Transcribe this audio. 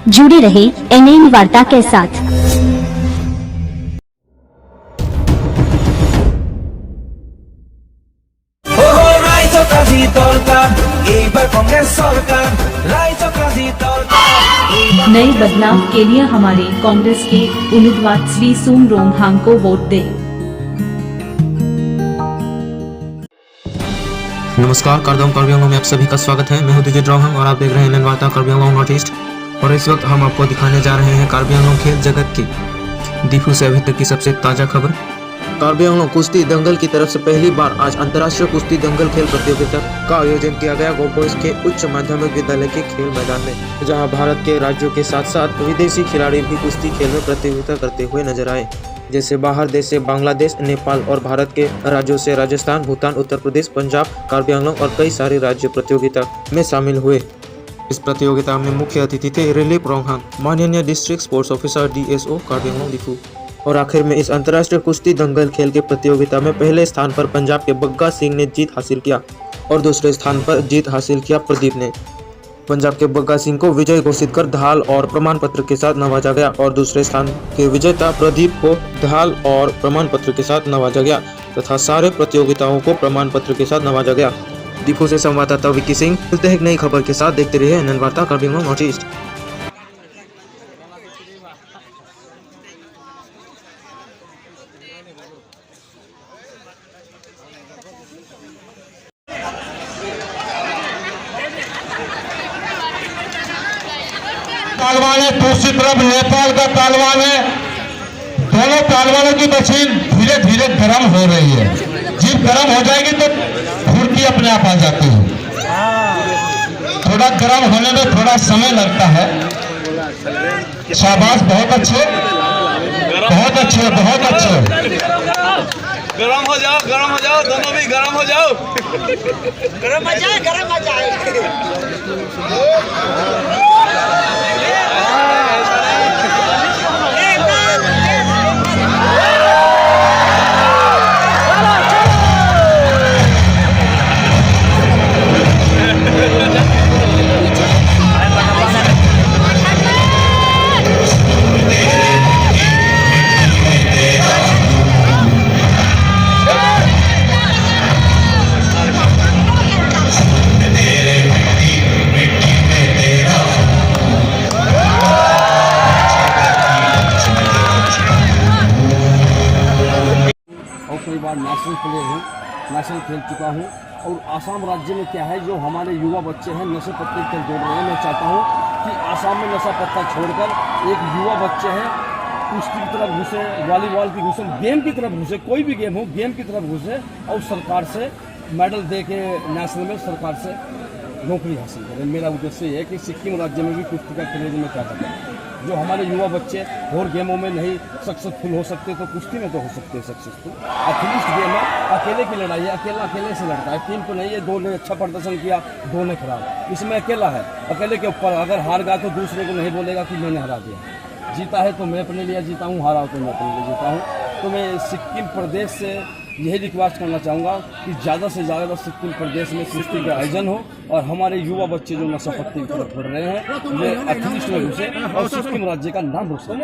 जुड़े रहे एनएन वार्ता के साथ। नए बदलाव के लिए हमारे कांग्रेस के उम्मीदवार श्री सूम रोंगहांग को वोट दें। नमस्कार, करदम कार्बी आंगलों में आप सभी का स्वागत है। मैं हूं दिजित रोंगहांग और आप देख रहे हैं एनएन वार्ता कार्बी आंगलों नॉर्थ ईस्ट। और इस वक्त हम आपको दिखाने जा रहे हैं कार्बी आंगलों खेल जगत की दीफू से अभी तक की सबसे ताजा खबर। कार्बी आंगलों कुश्ती दंगल की तरफ से पहली बार आज अंतर्राष्ट्रीय कुश्ती दंगल खेल प्रतियोगिता का आयोजन किया गया गोबोइस के उच्च माध्यमिक विद्यालय के खेल मैदान में, जहां भारत के राज्यों के साथ साथ विदेशी खिलाड़ी भी कुश्ती खेल में प्रतियोगिता करते हुए नजर आए। जैसे बाहर देश से बांग्लादेश, नेपाल और भारत के राज्यों से राजस्थान, भूटान, उत्तर प्रदेश, पंजाब, कार्बी आंगलों और कई सारे राज्य प्रतियोगिता में शामिल हुए। इस प्रतियोगिता में मुख्य अतिथि थे रिलीफ रोंगहांग, माननीय district sports officer DSO Karbi Anglong Diphu. और आखिर में इस अंतर्राष्ट्रीय कुश्ती दंगल खेल के प्रतियोगिता में पहले स्थान पर पंजाब के बग्गा सिंह ने जीत हासिल किया और दूसरे स्थान पर जीत हासिल किया प्रदीप ने। पंजाब के बग्गा सिंह को विजय घोषित कर ढाल और प्रमाण पत्र के साथ नवाजा गया और दूसरे स्थान के विजेता प्रदीप को ढाल और प्रमाण पत्र के साथ नवाजा गया तथा सारे प्रतियोगिताओं को प्रमाण पत्र के साथ नवाजा गया। दीपू से संवाददाता विक्की सिंह। मिलते हैं एक नई खबर के साथ, देखते रहिए एनएन वार्ता कार्बी आंगलों नॉर्थ ईस्ट। पहलवान है, दूसरी तरफ नेपाल का पहलवान है। दोनों पहलवानों की मशीन धीरे धीरे गर्म हो रही है। जब गर्म हो जाएगी तो फुर्ती अपने आप आ जाती है। थोड़ा गर्म होने में थोड़ा समय लगता है। शाबाश, बहुत अच्छे, बहुत अच्छे, बहुत अच्छे। गरम हो जाओ, दोनों भी गरम हो जाओ। गरम हो जाए। कई बार नेशनल प्लेयर हूँ, नेशनल खेल चुका हूँ। और आसाम राज्य में क्या है, जो हमारे युवा बच्चे हैं नशे पत्ते की तरफ दौड़ रहे हैं। मैं चाहता हूँ कि आसाम में नशा पत्ता छोड़कर एक युवा बच्चे हैं कुश्ती की तरफ घुसे, वॉलीबॉल की घुसे, गेम की तरफ घुसे, कोई भी गेम हो गेम की तरफ घुसे और सरकार से मेडल दे के नेशनल में सरकार से नौकरी हासिल करें। मेरा उद्देश्य ये है कि सिक्किम राज्य में भी कुश्ती का क्रेज में क्या करता है। जो हमारे युवा बच्चे और गेमों में नहीं सक्सेसफुल हो सकते तो कुश्ती में तो हो सकते हैं सक्सेसफुल। एथलीट गेम है, अकेले की लड़ाई है, अकेले से लड़ता है, टीम को नहीं है। दो ने अच्छा प्रदर्शन किया, दो ने खराब, इसमें अकेला है, अकेले के ऊपर। अगर हार गया तो दूसरे को नहीं बोलेगा कि मैंने हरा दिया। जीता है तो मैं अपने लिए जीता हूँ, हारा तो मैं अपने लिए जीता हूँ। तो मैं सिक्किम प्रदेश से यही रिक्वेस्ट करना चाहूँगा कि ज़्यादा से ज़्यादा सिक्किम प्रदेश में कुश्ती का आयोजन हो और हमारे युवा बच्चे जो नशा पत्ती की तरफ बढ़ रहे हैं वे एथलीट में घुसे और सिक्किम राज्य का नाम रोशन।